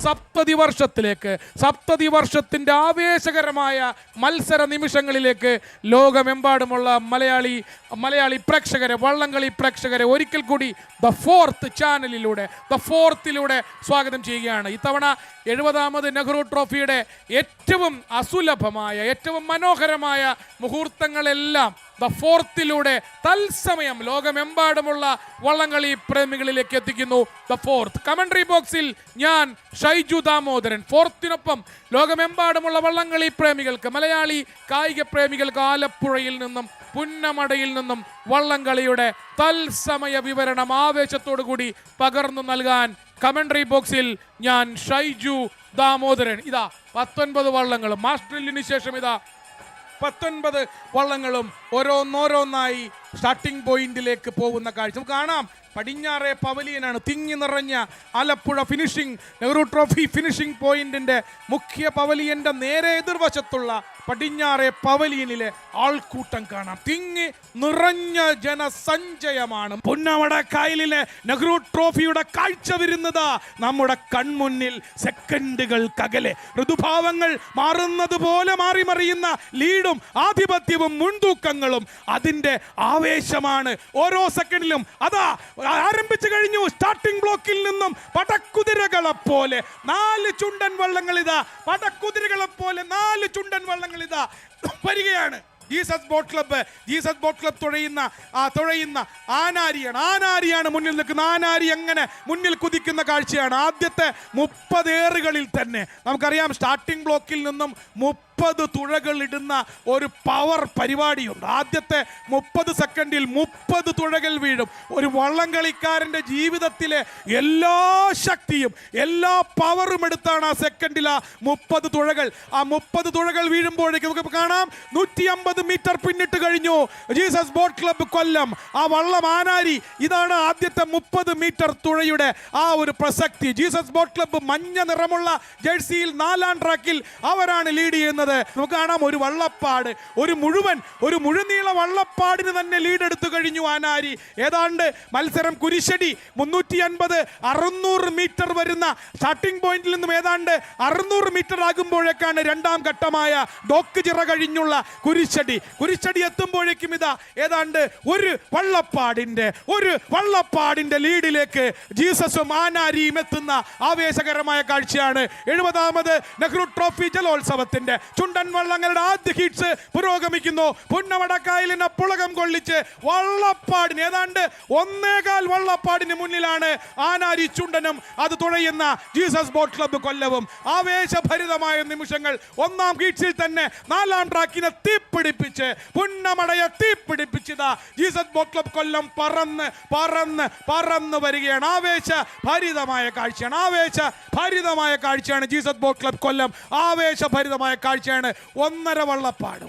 സപ്തതി വർഷത്തിലേക്ക്, സപ്തതി വർഷത്തിൻ്റെ ആവേശകരമായ മത്സര നിമിഷങ്ങളിലേക്ക് ലോകമെമ്പാടുമുള്ള മലയാളി പ്രേക്ഷകരെ, വള്ളംകളി പ്രേക്ഷകരെ ഒരിക്കൽ കൂടി ദ ഫോർത്ത് ചാനലിലൂടെ, ദ ഫോർത്തിലൂടെ സ്വാഗതം ചെയ്യുകയാണ്. ഇത്തവണ 70ാമത് നെഹ്റു ട്രോഫിയുടെ ഏറ്റവും അസുലഭമായ, ഏറ്റവും മനോഹരമായ മുഹൂർത്തങ്ങളെല്ലാം ദ ഫോർത്തിലൂടെ തത്സമയം ലോകമെമ്പാടുമുള്ള വള്ളംകളി പ്രേമികളിലേക്ക് എത്തിക്കുന്നു. ദ ഫോർത്ത് കമന്ററി ബോക്സിൽ ഞാൻ ഷൈജു ദാമോദരൻ. ഫോർത്തിനൊപ്പം ലോകമെമ്പാടുമുള്ള വള്ളംകളി പ്രേമികൾക്ക്, മലയാളി കായിക പ്രേമികൾക്ക് ആലപ്പുഴയിൽ നിന്നും പുന്നമടയിൽ നിന്നും വള്ളംകളിയുടെ തത്സമയ വിവരണം ആവേശത്തോടു കൂടി പകർന്നു നൽകാൻ കമന്ററി ബോക്സിൽ ഞാൻ ഷൈജു ദാമോദരൻ. ഇതാ 19 വള്ളങ്ങളും, മാസ്റ്ററിന് ശേഷം ഇതാ 19 വള്ളങ്ങളും ഓരോന്നോരോന്നായി സ്റ്റാർട്ടിംഗ് പോയിന്റിലേക്ക് പോകുന്ന കാഴ്ച നമുക്ക് കാണാം. പടിഞ്ഞാറേ പവലിയനാണ് തിങ്ങി നിറഞ്ഞ Alappuzha finishing Nehru trophy finishing പോയിന്റിന്റെ മുഖ്യ പവലിയന്റെ നേരെ എതിർവശത്തുള്ള പടിഞ്ഞാറേ പവലിയനിലെ ആൾക്കൂട്ടം കാണാം. തിങ്ങി നിറഞ്ഞ ജനസഞ്ചയമാണ്. പുന്നമട കായലിലെ നെഹ്റു ട്രോഫിയുടെ കാഴ്ച വരുന്നത് നമ്മുടെ കൺമുന്നിൽ. സെക്കൻഡുകൾക്കകലെ ഋതുഭാവങ്ങൾ മാറുന്നത് പോലെ മാറി മറിയുന്ന ലീഡും ആധിപത്യവും മുൻതൂക്കങ്ങളും അതിന്റെ ആവേശമാണ്. ഓരോ സെക്കൻഡിലും അതാ ആരംഭിച്ചു കഴിഞ്ഞു. സ്റ്റാർട്ടിംഗ് ബ്ലോക്കിൽ നിന്നും പടക്കുതിരകളെ പോലെ 4 ചുണ്ടൻ വള്ളങ്ങൾ ഇതാ, പടക്കുതിരകളെ പോലെ 4 ചുണ്ടൻ വള്ളങ്ങൾ ഇതാ വരികയാണ്. ജീസസ് ബോട്ട് ക്ലബ് തുഴയുന്ന ആനാരിയാണ് മുന്നിൽ നിൽക്കുന്ന. ആനാരി അങ്ങനെ മുന്നിൽ കുതിക്കുന്ന കാഴ്ചയാണ്. ആദ്യത്തെ 30 ഏറുകളിൽ തന്നെ നമുക്കറിയാം, സ്റ്റാർട്ടിംഗ് ബ്ലോക്കിൽ നിന്നും 30 തുഴകൾ ഇടുന്ന ഒരു പവർ പരിപാടിയുണ്ട്. ആദ്യത്തെ 30 സെക്കൻഡിൽ 30 തുഴകൾ വീഴും. ഒരു വള്ളംകളിക്കാരൻ്റെ ജീവിതത്തിലെ എല്ലാ ശക്തിയും എല്ലാ പവറും എടുത്താണ് ആ സെക്കൻഡിൽ ആ 30 തുഴകൾ. ആ 30 തുഴകൾ വീഴുമ്പോഴേക്കും നമുക്ക് കാണാം 150 മീറ്റർ പിന്നിട്ട് കഴിഞ്ഞു ജീസസ് ബോട്ട് ക്ലബ്ബ് കൊല്ലം. ആ വള്ളം ആനാരി, ഇതാണ് ആദ്യത്തെ 30 മീറ്റർ തുഴയുടെ ആ ഒരു പ്രസക്തി. ജീസസ് ബോട്ട് ക്ലബ്ബ് മഞ്ഞ നിറമുള്ള ജേഴ്സിയിൽ 4ാം ട്രാക്കിൽ അവരാണ് ലീഡ് ചെയ്യുന്നത്. നമുക്ക് കാണാം ഒരു വള്ളപ്പാട്, ഒരു മുഴുനീള വള്ളപ്പാടിന് തന്നെ ലീഡ് എടുത്തു കഴിഞ്ഞു ആനാരി. ഏതാണ്ട് മത്സരം കുരിശടി 350-600 മീറ്റർ വരുന്ന സ്റ്റാർട്ടിംഗ് പോയിന്റിൽ നിന്നും ഏതാണ്ട് 600 മീറ്റർ ആകുമ്പോഴേക്കാണ് 2ാം ഘട്ടമായ ഡോക്ക് ചിറ കഴിഞ്ഞുള്ള കുരിശടി എത്തുമ്പോഴേക്കും ഇതാ ഏതാണ്ട് ഒരു വള്ളപ്പാടിന്റെ ലീഡിലേക്ക് ജീസസും ആനാരിയും എത്തുന്ന ആവേശകരമായ കാഴ്ചയാണ് 70ാമത് നെഹ്റു ട്രോഫി ജലോത്സവത്തിന്റെ ചുണ്ടൻ വള്ളങ്ങളുടെ ആദ്യ ഹീറ്റ്സ് പുരോഗമിക്കുന്നു. പുന്നമടക്കായലിനെ പുളകം കൊള്ളിച്ച് വള്ളപ്പാടിന് ഏതാണ്ട് 1.25 വള്ളപ്പാടിന് മുന്നിലാണ് ആനാരി ചുണ്ടനും അത് തുഴയുന്ന ജീസസ് ബോട്ട് ക്ലബ്ബ് കൊല്ലവും. ആവേശഭരിതമായ നിമിഷങ്ങൾ. 1ാം ഹീറ്റ്സിൽ തന്നെ 4ാം ട്രാക്കിനെ തീപ്പിടിപ്പിച്ച് പുന്നമടയെ തീപ്പിടിപ്പിച്ചത് ജീസസ് ബോട്ട് ക്ലബ്ബ് കൊല്ലം പറന്ന് വരികയാണ്. ആവേശഭരിതമായ കാഴ്ചയാണ് ജീസസ് ബോട്ട് ക്ലബ്ബ് കൊല്ലം. ആവേശഭരിതമായ കാഴ്ചയാണ്. 1.5 വള്ളപ്പാട്,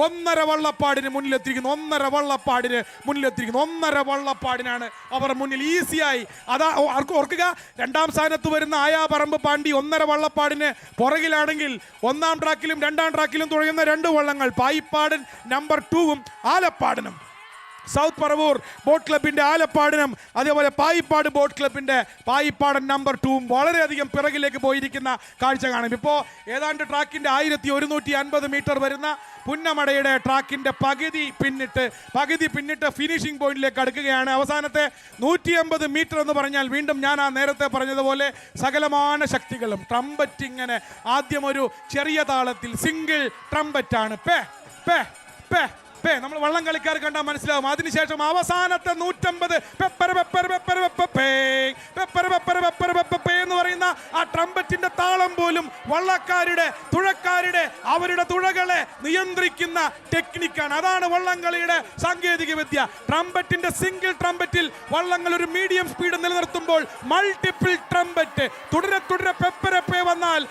ഒന്നര വള്ളപ്പാടിന് മുന്നിലെത്തിയിരിക്കുന്നു. 1.5 വള്ളപ്പാടിനാണ് അവർ മുന്നിൽ ഈസിയായി. അതാ ഓർക്കുക, 2ാം സ്ഥാനത്ത് വരുന്ന ആയാപറമ്പ് പാണ്ടി 1.5 വള്ളപ്പാടിന് പുറകിലാണെങ്കിൽ 1ാം ട്രാക്കിലും 2ാം ട്രാക്കിലും തുഴയുന്ന 2 വള്ളങ്ങൾ പായിപ്പാടൻ നമ്പർ 2-ഉം ആലപ്പാടനും, സൗത്ത് പറവൂർ ബോട്ട് ക്ലബിന്റെ ആലപ്പാടനും അതേപോലെ പായിപ്പാട് ബോട്ട് ക്ലബിന്റെ പായിപ്പാടൻ നമ്പർ 2-ഉം വളരെയധികം പിറകിലേക്ക് പോയിരിക്കുന്ന കാഴ്ച കാണും. ഇപ്പോൾ ഏതാണ്ട് ട്രാക്കിന്റെ 1150 മീറ്റർ വരുന്ന പുന്നമടയുടെ ട്രാക്കിന്റെ പകുതി പിന്നിട്ട് ഫിനിഷിംഗ് പോയിന്റിലേക്ക് അടുക്കുകയാണ്. അവസാനത്തെ 150 മീറ്റർ എന്ന് പറഞ്ഞാൽ വീണ്ടും ഞാൻ ആ നേരത്തെ പറഞ്ഞതുപോലെ സകലമാന ശക്തികളും ട്രംപറ്റ് ഇങ്ങനെ ആദ്യം ഒരു ചെറിയ താളത്തിൽ സിംഗിൾ ട്രംപറ്റാണ് നമ്മൾ വള്ളം കളിക്കാർ കണ്ടാൽ മനസ്സിലാവും. അതിനുശേഷം അവസാനത്തെ 150 എന്ന് പറയുന്ന ആ ട്രംപറ്റിന്റെ താളം പോലും തുഴക്കാരുടെ അവരുടെ തുഴകളെ നിയന്ത്രിക്കുന്ന ടെക്നിക്കാണ്. അതാണ് വള്ളംകളിയുടെ സാങ്കേതിക വിദ്യ. ട്രംപറ്റിന്റെ സിംഗിൾ ട്രംപറ്റിൽ വള്ളങ്ങൾ ഒരു മീഡിയം സ്പീഡ് നിലനിർത്തുമ്പോൾ മൾട്ടിപ്പിൾ ട്രംപറ്റ് തുടരെ പെപ്പരപ്പേ വന്നാൽ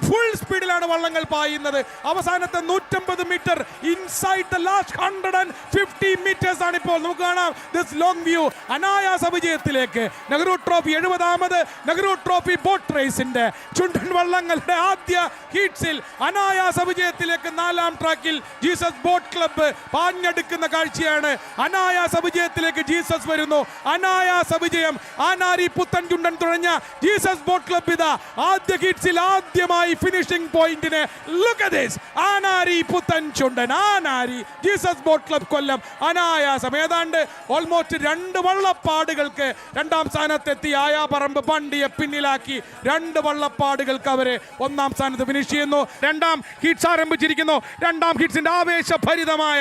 ഫുൾ സ്പീഡിലാണ് വള്ളങ്ങൾ പായുന്നത്. അവസാനത്തെ 150 metre inside the last 150 meters ആണ് ഇപ്പോൾ. നമുക്ക് കാണാം ദിസ് ലോങ് വ്യൂ. അനായാസ വിജയത്തിലേക്ക് നെഹ്റു ട്രോഫി 70ാമത് നെഹ്റു ട്രോഫി ബോട്ട് റേസിന്റെ ചുണ്ടൻ വള്ളങ്ങളുടെ ആദ്യ ഹീറ്റ്സിൽ അനായാസ വിജയത്തിലേക്ക് 4ാം ട്രാക്കിൽ ജീസസ് ബോട്ട് ക്ലബ്ബ് പാഞ്ഞെടുക്കുന്ന കാഴ്ചയാണ്. അനായാസ വിജയത്തിലേക്ക് ജീസസ് വരുന്നു. അനായാസ വിജയം. ആനാരി പുത്തൻ ചുണ്ടൻ തുഴഞ്ഞ ജീസസ് ബോട്ട് ക്ലബ്ബ് ഇതാ ആദ്യ ഹീറ്റ്സിൽ ആദ്യമായി ഫിനിഷിംഗ് പോയിന്റിന്. Look at this. Anari Puthan Chundan, Anari Jesus boat club Kollam അനായാസം ഏതാണ്ട് ഓൾമോസ്റ്റ് 2 വള്ളപ്പാടുകൾക്ക് 2ാം സ്ഥാനത്തെത്തി. ആയാപറമ്പ് പണ്ടിയെ പിന്നിലാക്കി 2 വള്ളപ്പാടുകൾക്ക് അവരെ 1ാം സ്ഥാനത്ത് ഫിനിഷ് ചെയ്യുന്നു. 2ാം ഹീറ്റ്സ് ആരംഭിച്ചിരിക്കുന്നു. 2ാം ഹീറ്റ്സിന്റെ ആവേശഭരിതമായ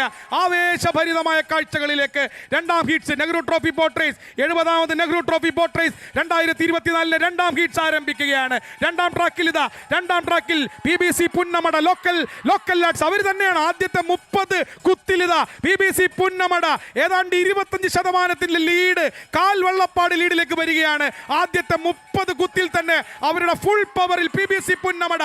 കാഴ്ചകളിലേക്ക് 2ാം heats Nehru trophy boat race 70ാമത് നെഹ്റു ട്രോഫി ബോട്ട് റേസ് 2024 2ാം ഹീറ്റ്സ് ആരംഭിക്കുകയാണ്. 2ാം ട്രാക്കിൽ ഇതാ 2ാം ട്രാക്കിൽ BBC പുന്നമട ലോക്കൽ ലാഡ്സ് അവർ തന്നെയാണ് ആദ്യത്തെ 30 കുത്തിൽ. ഇതാ BBC പുന്നമട ഏതാണ്ട് 25% ലീഡ്, കാൽ വള്ളപ്പാട് ലീഡിലേക്ക് വരികയാണ്. ആദ്യത്തെ 30 കുത്തിൽ തന്നെ അവരുടെ ഫുൾ പവറിൽ BBC പുന്നമട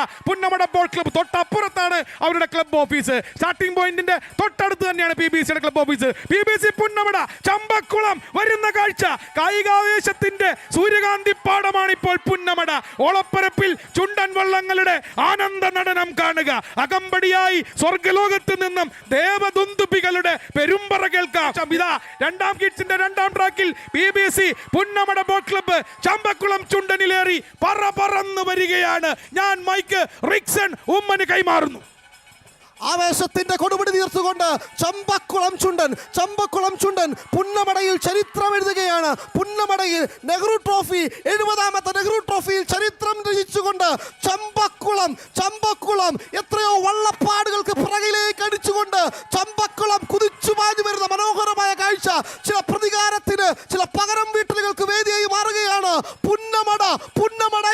ബോട്ട് ക്ലബ്ബ്. തൊട്ടപ്പുറത്താണ് അവരുടെ ക്ലബ്ബ് ഓഫീസ്. സ്റ്റാർട്ടിംഗ് പോയിന്റിന്റെ തൊട്ടടുത്ത് തന്നെയാണ് BBCയുടെ club office. BBC Punnamada Champakulam വരുന്ന കാഴ്ച. കായികാവേശത്തിന്റെ സൂര്യകാന്തി പാടമാണ് ഇപ്പോൾ പുന്നമട. ഓളപ്പരപ്പിൽ ചുണ്ടൻ വള്ളങ്ങളുടെ ആനന്ദ നടനം കാണുക. അകമ്പടിയായി സ്വർഗലോകത്ത് നിന്നും ദേവദുന്ദുബികളുടെ പെരുമ്പറ കേൾക്കാം. ഇതാ 2ാം ഹീറ്റ്സിന്റെ 2ാം ട്രാക്കിൽ BBC Punnamada boat club Champakulam ചുണ്ടനിലേറി പറന്ന് വരികയാണ്. ഞാൻ മൈക്ക് റിക്സൺ ഉമ്മന് കൈമാറുന്നു. ആവേശത്തിന്റെ കൊടുപിടി തീർത്തുകൊണ്ട് ചമ്പക്കുളം ചുണ്ടൻ പുന്നമടയിൽ ചരിത്രം എഴുതുകയാണ്. പുന്നമടയിൽ നെഹ്റു ട്രോഫി 70ാമത്തെ നെഹ്റു ട്രോഫിയിൽ ചരിത്രം രചിച്ചുകൊണ്ട് ചമ്പക്കുളം എത്രയോ വള്ളപ്പാടുകൾക്ക് പുറകിലേക്ക് അടിച്ചുകൊണ്ട് ചമ്പക്കുളം കുതിച്ചു പാഞ്ഞു വരുന്ന മനോഹരമായ കാഴ്ച. ചില പ്രതികാരത്തിന്, ചില പകരം വീട്ടലുകൾക്ക് വേദിയായി മാറുകയാണ്. Punnamada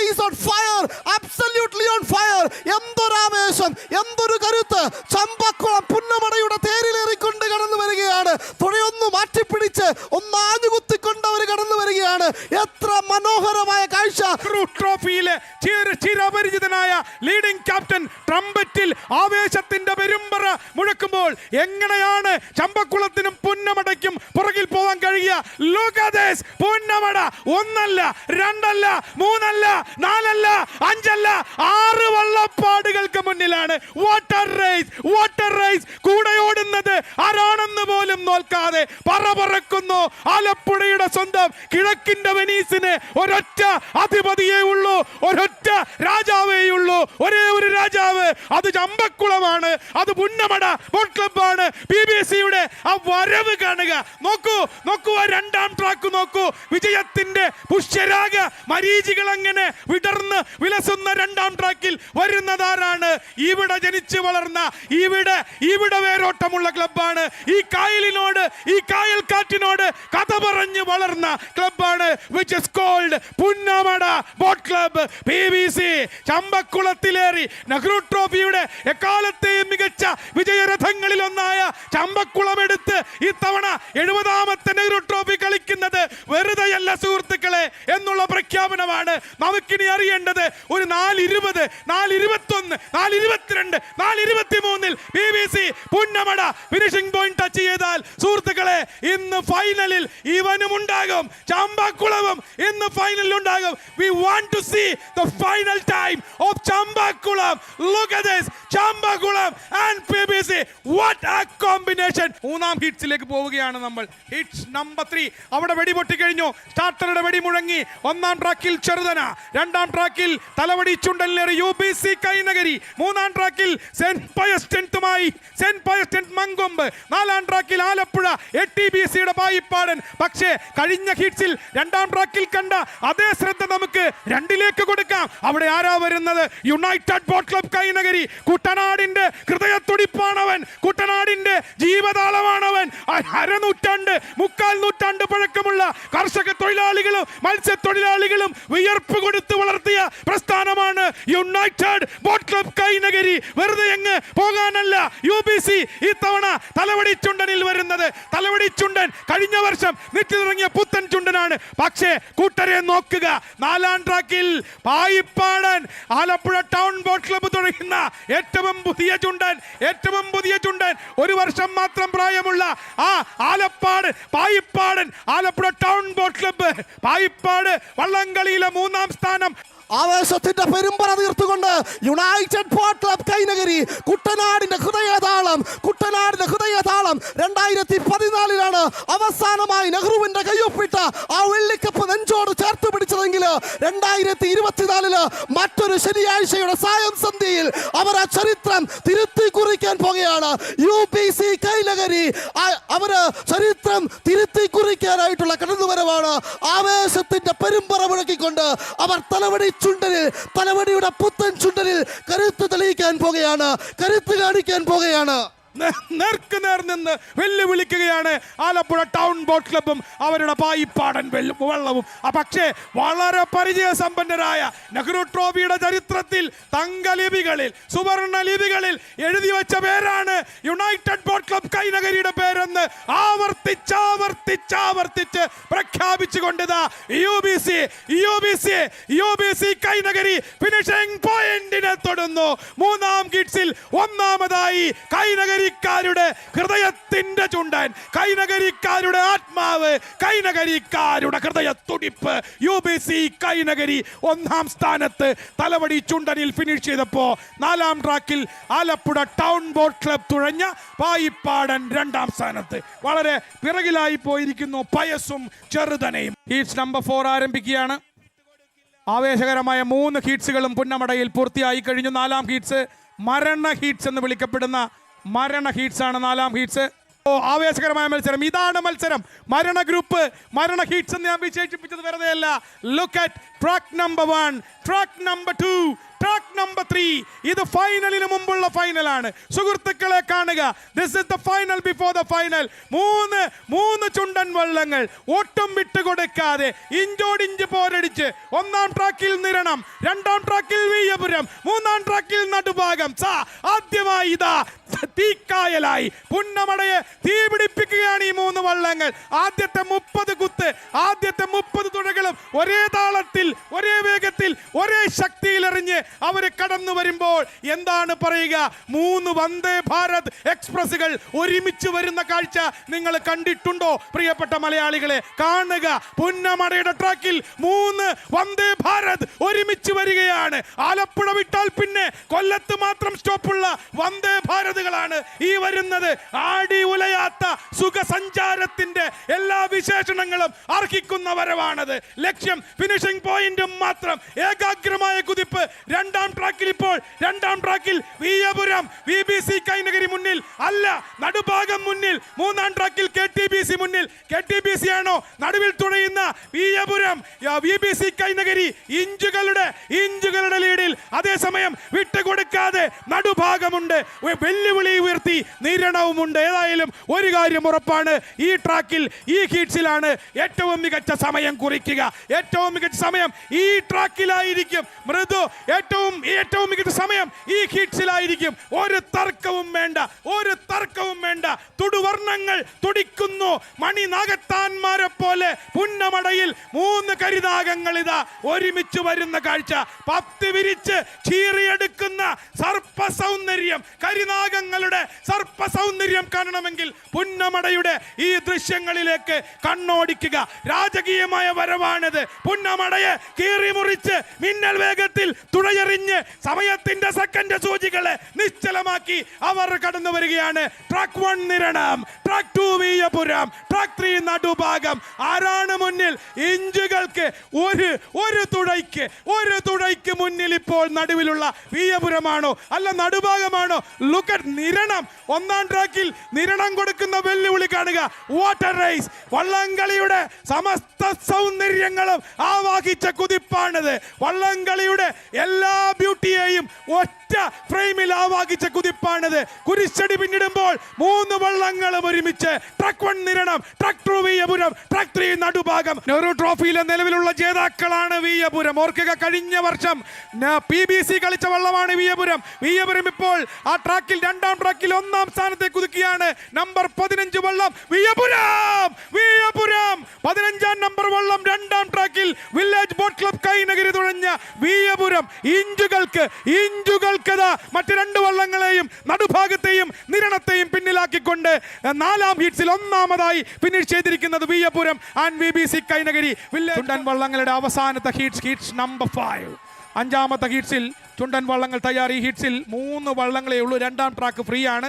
is on fire, absolutely on fire. എന്തൊരാവേശം, എന്തൊരു കരുത്ത്. ചമ്പക്കുളം പുന്നമടയുടെ തേരിലേറിക്കൊണ്ട് കടന്നു വരികയാണ്. തുഴയൊന്ന് മാറ്റിപ്പിടിച്ച് ഒന്ന് ആഞ്ഞുകുത്തിക്കൊണ്ട് അവർ കടന്നു വരികയാണ്. എത്ര മനോഹരമായ കാഴ്ച. ട്രോഫിയിലെ ചിരപരിചിതനായ ലീഡിംഗ് ക്യാപ്റ്റൻ ട്രംപറ്റിൽ ആവേശത്തിന്റെ പെരുമ്പറ മുഴക്കുമ്പോൾ എങ്ങനെയാണ് ചമ്പക്കുളത്തിനും പുന്നമടയ്ക്കും പുറകിൽ പോകാൻ കഴിയുക? Look at this. പുന്നമട 1 അല്ല 2 അല്ല 3 അല്ല 4 അല്ല 5 അല്ല 6 വള്ളപ്പാടുകൾക്ക് മുന്നിലാണ്. Water race. കൂടെ ഓടുന്നത് ആരാണെന്ന് പോലും നോക്കാതെ പറക്കുന്നു. ആലപ്പുഴയുടെ സ്വന്തം കിഴക്കിന്റെ വെനീസിന് ഒരൊറ്റ അധിപതിയേ ഉള്ളൂ, ഒരൊറ്റ രാജാവേ ഉള്ളൂ. ഒരേ ഒരു രാജാവ്, അത് ചമ്പക്കുളമാണ്, അത് പുന്നമട ബോട്ട് ക്ലബ്ബാണ്. BBCയുടെ ആ വരവ് കാണുക. നോക്കൂ ആ 2ാം ട്രാക്ക് നോക്കൂ. വിജയത്തിന്റെ പുഷ്യരാഗ മരീചികൾ അങ്ങനെ വിടർന്ന് വിലസുന്ന 2ാം ട്രാക്കിൽ വരുന്നതാരാണ്? ഇവിടെ ജനിച്ചു വളർന്ന, ഇവിടെ വേരോട്ടമുള്ള ക്ലബ്ബാണ്. ഈ കായലിനോട്, ഈ കായൽക്കാറ്റിനോട് കഥ പറഞ്ഞു വളർന്ന ക്ലബ്ബാണ്. Which is called Punnamada boat club. BBC ചമ്പക്കുളത്തിലേറി നെഹ്റു ട്രോഫിയുടെ എക്കാലത്തെയും മികച്ച വിജയരഥങ്ങളിൽ ഒന്നായ ചമ്പക്കുളം എടുത്ത് ഇത്തവണ 70ാമത്തെ നെഹ്റു ട്രോഫി കളിക്കുന്നത് വെറുതെയല്ല സുഹൃത്തുക്കളെ എന്നുള്ള പ്രഖ്യാപനമാണ് നമുക്കിനി അറിയേണ്ടത്. ഒരു 4:20, 4:21, 4:22, 4:23 BBC Punnamada finishing point touch ചെയ്താൽ സുഹൃത്തുക്കളെ ഇന്ന് ഫൈനലിൽ ഇവനും ഉണ്ടാകും, ചമ്പക്കുളവും ഇന്ന് ഫൈനലിൽ ഉണ്ടാകും. We want to see the final time of Champakulam. Look at this. Champakulam and BBC. What a combination. 3ാം ഹീറ്റ്സിലേക്ക് പോവുകയാണ് നമ്മൾ. Hits number 3. അവിടെ വെടിപൊട്ടി കഴിഞ്ഞു. സ്റ്റാർട്ടറുടെ വെടി മുഴങ്ങി. 1ാം ട്രാക്കിൽ ചെറുതന, 2ാം ട്രാക്കിൽ തലവടി ചുണ്ടനിലേറി UBC കൈനഗരി, 3ാം ട്രാക്കിൽ സെന്റ് പയസ് മങ്കൊമ്പ്, 4ാം ട്രാക്കിൽ ആലപ്പുഴ ATBCയുടെ പായിപ്പാടൻ. പക്ഷേ കഴിഞ്ഞ ഹീറ്റ്സിൽ 2ാം ട്രാക്കിൽ കണ്ട അതേ ശ്രദ്ധ നമുക്ക് 2ലേക്ക് കൊടുക്കാം. അവിടെ ആരാ വരുന്നത്? United boat club Kainakari. കുട്ടനാടിന്റെ ഹൃദയത്തുടിപ്പാണവൻ, കുട്ടനാടിന്റെ ജീവതാളമാണവൻ. 1/2 നൂറ്റാണ്ട് പഴക്കമുള്ള കർഷക തൊഴിലാളികളും മത്സ്യത്തൊഴിലാളികളും വിയർപ്പ് കൊടുത്ത് വളർത്തിയ പ്രസ്ഥാനമാണ് യുണൈറ്റഡ് ബോട്ട് ക്ലബ്ബ് കൈനഗരി. വെറുതെ എങ്ങ് പോകാനല്ല UBC ഇത്തവണ തലവടി ചുണ്ടനിൽ വരുന്നത്. തലവടി ചുണ്ടൻ കഴിഞ്ഞ വർഷം നിറ്റിറങ്ങിയ പുത്തൻ ചുണ്ടനാണ്. പക്ഷേ കൂട്ടരെ നോക്കുക, 4ാം ട്രാക്കിൽ Payippadan Alappuzha town boat club തുടങ്ങുന്ന ഏറ്റവും പുതിയ ചുണ്ടൻ. 1 വർഷം മാത്രം പ്രായമുള്ള ആ Payippadan Alappuzha town boat club. Payippad വള്ളംകളിയിലെ 3ാം സ്ഥാനം ആവേശത്തിന്റെ പെരുമ്പറ തീർത്തുകൊണ്ട് യുണൈറ്റഡ് ബോട്ട് ക്ലബ് കൈനഗരി കുട്ടനാടിന്റെ ഹൃദയതാളം 2014 അവസാനമായി നെഹ്റുവിന്റെ കയ്യൊപ്പിട്ട ആ വെള്ളിക്കപ്പ് നെഞ്ചോട് ചേർത്ത് പിടിച്ചതെങ്കിൽ 2024 മറ്റൊരു ശനിയാഴ്ചയുടെ സായം സന്ധ്യയിൽ അവർ ആ ചരിത്രം തിരുത്തി കുറിക്കാൻ പോകുകയാണ്. UBC കൈനഗരി അവര് ചരിത്രം തിരുത്തി കുറിക്കാനായിട്ടുള്ള കടന്നുവരവാണ്. ആവേശത്തിന്റെ പെരുമ്പറ മുഴക്കിക്കൊണ്ട് അവർ തലവടിയുടെ പുത്തൻ ചുണ്ടനിൽ കരുത്ത് തെളിയിക്കാൻ പോകുകയാണ്, കരുത്ത് കാണിക്കാൻ പോകുകയാണ്. നേർക്ക് നേർ നിന്ന് വെല്ലുവിളിക്കുകയാണ് ആലപ്പുഴ ടൗൺ ബോട്ട് ക്ലബും അവരുടെ പായിപ്പാടൻ വള്ളവും. പക്ഷേ വളരെ പരിചയസമ്പന്നരായ നെഹ്റു ട്രോഫിയുടെ ചരിത്രത്തിൽ തങ്കലിപികളിൽ സുവർണ ലിപികളിൽ എഴുതി വെച്ച പേരാണ് യുണൈറ്റഡ് ബോട്ട് ക്ലബ് കൈനഗരിയുടെ പേരെന്ന് ആവർത്തിച്ച് പ്രഖ്യാപിച്ചുകൊണ്ടിതാ UBC കൈനഗരി ഫിനിഷിംഗ് പോയിന്റിനെ തൊടുന്നു. മൂന്നാം കിഡ്സിൽ ഒന്നാമതായി കൈനഗരിക്കാരുടെ ഹൃദയത്തിന്റെ ചുണ്ടൻ, കൈനഗരിക്കാരുടെ ആത്മാവ്, കൈനഗരിക്കാരുടെ ഹൃദയ തുടിപ്പ്. UBC കൈനഗരി ഒന്നാം സ്ഥാനത്ത് തലവടി ചുണ്ടനിൽ ഫിനിഷ് ചെയ്തപ്പോ 4ാം ട്രാക്കിൽ ആലപ്പുഴ ടൗൺ ബോട്ട് ക്ലബ് തുഴഞ്ഞ പായിപ്പാടൻ 2ാം സ്ഥാനത്ത്. വളരെ പിറകിലായി പോയിരിക്കുന്നു പയസും ചെറുതനയും. ഹീറ്റ്സ് നമ്പർ 4 ആരംഭിക്കുകയാണ്. ആവേശകരമായ 3 ഹീറ്റ്സുകളും പുന്നമടയിൽ പൂർത്തിയായി കഴിഞ്ഞു. 4ാം ഹീറ്റ്സ് മരണ ഹീറ്റ്സ് എന്ന് വിളിക്കപ്പെടുന്ന മരണ ഹീറ്റ്സ് ആണ് 4ാം ഹീറ്റ്സ്. ആവേശകരമായ മത്സരം. ഇതാണ് മത്സരം. മരണ ഗ്രൂപ്പ്, മരണ ഹീറ്റ്സ് എന്ന് ഞാൻ വിശേഷിപ്പിച്ചത് വെറുതെയല്ല. Look at track number 1, track number 2, track number 3. ഇത് ഫൈനലിന് മുമ്പുള്ള ഫൈനലാണ്. സുഹൃത്തുക്കളെ കാണുക. This is the final before the final. മൂന്ന് ചുണ്ടൻ വള്ളങ്ങൾ ഒട്ടും വിട്ടുകൊടുക്കാതെ ഇഞ്ചോടിഞ്ച് പോരടിച്ച് 1ാം ട്രാക്കിൽ നിരണം, 2ാം ട്രാക്കിൽ വീയപുരം, 3ാം ട്രാക്കിൽ നടുഭാഗം. ആദ്യമായി ഇതാ തീക്കായലായി പുന്നമടയെ തീപിടിപ്പിക്കുകയാണ് ഈ 3 വള്ളങ്ങൾ. ആദ്യത്തെ 30 കുത്ത്, ആദ്യത്തെ 30 തുഴകളും ഒരേ താളത്തിൽ, ഒരേ വേഗത്തിൽ, ഒരേ ശക്തിയിൽ എറിഞ്ഞ് അവര് കടന്നു വരുമ്പോൾ എന്താണ് പറയുക? 3 വന്ദേ ഭാരത് എക്സ്പ്രസുകൾ ഒരുമിച്ച് വരുന്ന കാഴ്ച നിങ്ങൾ കണ്ടിട്ടുണ്ടോ പ്രിയപ്പെട്ട മലയാളികളെ? കാണുക. പുന്നമടയുടെ ട്രാക്കിൽ 3 വന്ദേ ഭാരത് ഒരുമിച്ച് വരികയാണ്. ആലപ്പുഴ വിട്ടാൽ പിന്നെ കൊല്ലത്ത് മാത്രം സ്റ്റോപ്പുള്ള വന്ദേ ഭാരതുകളാണ് ഈ വരുന്നത്. ആടി ഉലയാത്ത സുഖസഞ്ചാരത്തിന്റെ എല്ലാ വിശേഷണങ്ങളും അർഹിക്കുന്ന വരവാണത്. ലക്ഷ്യം ഫിനിഷിംഗ് പോയിന്റും മാത്രം. ഏകാഗ്രമായ കുതിപ്പ്. 2ാം ട്രാക്കിൽ ഇപ്പോൾ 2ാം ട്രാക്കിൽ വീയപുരം UBC കൈനഗരി മുന്നിൽ അല്ല, നടുഭാഗം മുന്നിൽ. 3ാം ട്രാക്കിൽ KTBC മുന്നിൽ. KTBC ആണോ നടുവിൽ തുഴയുന്ന വീയപുരം? UBC കൈനഗരി ഇഞ്ചുകളുടെ ലീഡിൽ. അതേസമയം വിട്ടുകൊടുക്കാതെ നടുഭാഗമുണ്ട്. വെല്ലുവിളി ഉയർത്തി നിരണവുമുണ്ട്. ഏതായാലും ഒരു കാര്യം ഉറപ്പാണ്, ഈ ട്രാക്കിൽ, ഈ ഹീറ്റ്സിലാണ് ഏറ്റവും മികച്ച സമയം കുറിക്കുക. ഏറ്റവും മികച്ച സമയം ഈ ട്രാക്കിലായിരിക്കും. മൃദു ഏറ്റവും മികച്ച സമയം ഈ ഹീറ്റ്സിലായിരിക്കും. ഒരു തർക്കവും വേണ്ട. തുടുവർണ്ണങ്ങൾ തുടിക്കുന്നു. മണിനാഗത്താന്മാരെ പോലെ പുന്നമടയിൽ 3 കരിനാഗങ്ങൾ ഇതാ ഒരുമിച്ച് വരുന്ന കാഴ്ച. 10 വിരിച്ച് ചീറിയെടുക്കുന്ന സർപ്പ സൗന്ദര്യം, കരിനാഗങ്ങളുടെ സർപ്പ സൗന്ദര്യം കാണണമെങ്കിൽ പുന്നമടയുടെ ഈ ദൃശ്യങ്ങളിലേക്ക് കണ്ണോടിക്കുക. രാജകീയമായ വരവാണിത്. പുന്നമടയെ കീറിമുറിച്ച് മിന്നൽ വേഗത്തിൽ തുഴയെറിഞ്ഞ് സമയത്തിന്റെ സെക്കൻഡ് സൂചികളെ നിശ്ചലമാക്കി അവർ കടന്നു വരികയാണ്. Track 1 Niranam, track 2 Veeyapuram, track 3 നടുഭാഗം. ആരാണ് മുന്നിൽ? ഇഞ്ചുകൾക്ക് ഒരു തുഴയ്ക്ക് മുന്നിൽ ഇപ്പോൾ നടുവിലുള്ള വീയപുരമാണോ അല്ല നടുഭാഗമാണോ? Look at Niranam. 1ാം ട്രാക്കിൽ നിരണം കൊടുക്കുന്ന വെല്ലുവിളി കാണുക. വാട്ടർ റേസ്, വള്ളംകളിയുടെ സമസ്ത സൗന്ദര്യങ്ങളും ആവാഹിച്ച കുതിപ്പാണിത്. വള്ളംകളിയുടെ എല്ലാ ബ്യൂട്ടിയെയും ഒറ്റ ഫ്രെയിമിൽ ആവാഹിച്ച കുതിപ്പാണിത്. കുരിശടി പിന്നിടുമ്പോൾ 3 വള്ളങ്ങളും ഒരുമിച്ച്. Track 1 Niranam, track 2 Veeyapuram, track 3 നടുഭാഗം. നെഹ്റു ട്രോഫിയിലെ നിലവിലുള്ള ജേതാക്കളാണ് വീയപുരം. ഓർക്കുക, കഴിഞ്ഞ വർഷം PBC കളിച്ച വള്ളമാണ് വീയപുരം. ഇപ്പോൾ ആ ട്രാക്കിൽ 2ാം ട്രാക്കിൽ 1ാം സ്ഥാനത്തേക്ക് കുതിക്കുകയാണ്. നമ്പർ 15 വള്ളം വീയപുരം. 15ാം നമ്പർ വള്ളം 2ാം ട്രാക്കിൽ വില്ലേജ് ബോട്ട് ക്ലബ് കൈനഗരി തുഴഞ്ഞ വീയപുരം. ഇഞ്ചുകൾക്ക് മറ്റ് 2 വള്ളങ്ങളെയും നടുഭാഗത്തെയും നിരണത്തെയും പിന്നിലാക്കിക്കൊണ്ട് 4ാം ഹീറ്റ്സിൽ ഒന്നാമതായി ഫിനിഷ് ചെയ്തിരിക്കുന്നത് Veeyapuram and UBC Kainakari. Village വള്ളങ്ങളുടെ അവസാനത്തെ ഹീറ്റ്സ് നമ്പർ 5. അഞ്ചാമത്തെ ഹീറ്റ്സിൽ ചുണ്ടൻ വള്ളങ്ങൾ തയ്യാർ. ഈ ഹീറ്റ്സിൽ 3 വള്ളങ്ങളേ ഉള്ളൂ. 2ാം ട്രാക്ക് ഫ്രീ ആണ്.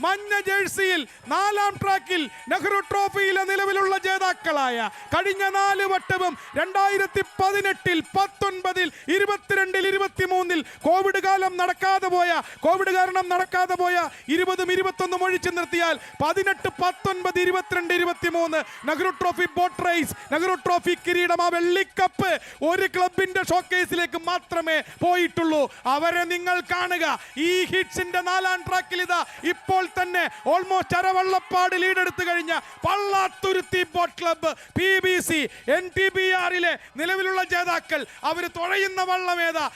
മഞ്ഞ ജേഴ്സിയിൽ 4ാം ട്രാക്കിൽ നെഹ്റു ട്രോഫിയിലെ നിലവിലുള്ള ജേതാക്കളായ കഴിഞ്ഞ 4 വട്ടവും 2018, 19, 22, 23 കോവിഡ് കാരണം നടക്കാതെ പോയ 20, 21 ഒഴിച്ചു നിർത്തിയാൽ 18, 19, 22, 23 Nehru trophy boat raise, Nehru trophy കിരീടം, ആ വെള്ളിക്കപ്പ് ഒരു ക്ലബിന്റെ ഷോക്കേസിലേക്ക് മാത്രമേ പോയിട്ടുള്ളൂ. അവരെ നിങ്ങൾ കാണുക. ഈ ഹിറ്റ്സിന്റെ 4ാം ട്രാക്കിൽ ഇതാ ഇപ്പോൾ തന്നെ ഓൾമോസ്റ്റ് അരവള്ളപ്പാട് ലീഡെടുത്തു കഴിഞ്ഞ പള്ളാത്തുരുത്തി ബോട്ട് ക്ലബ്ബ്, PBC, NTBRിലെ നിലവിലുള്ള ജേതാക്കൾ. അവർ തുഴയുന്ന വള്ളം ഏതാ?